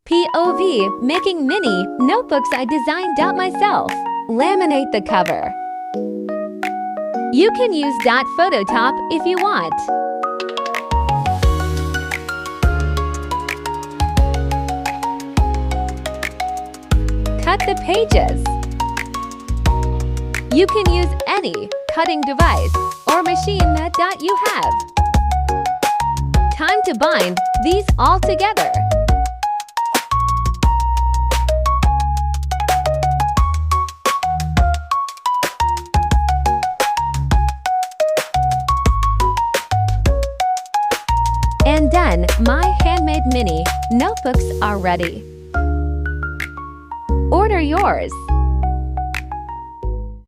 POV, making mini notebooks I designed out myself. Laminate the cover. You can use dot photo top if you want. Cut the pages. You can use any cutting device or machine that you have. Time to bind these all together. And done, my handmade mini notebooks are ready. Order yours.